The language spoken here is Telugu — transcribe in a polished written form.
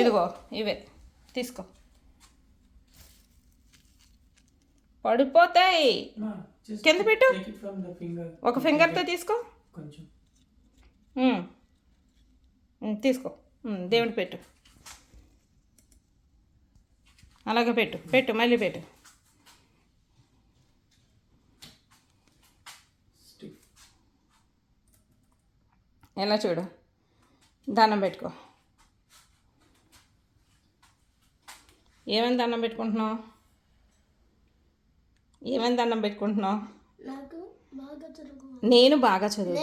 ఇదిగో ఇవే తీసుకో, పడిపోతాయి. కింద పెట్టు, ఒక ఫింగర్తో తీసుకో. తీసుకో, దేవుడికి పెట్టు, అలాగే పెట్టు పెట్టు, మళ్ళీ పెట్టు. ఎలా చూడు, దండం పెట్టుకో. ఏమైనా దండం పెట్టుకుంటున్నావు? ఏమైనా దండం పెట్టుకుంటున్నావు? నేను బాగా చదువు.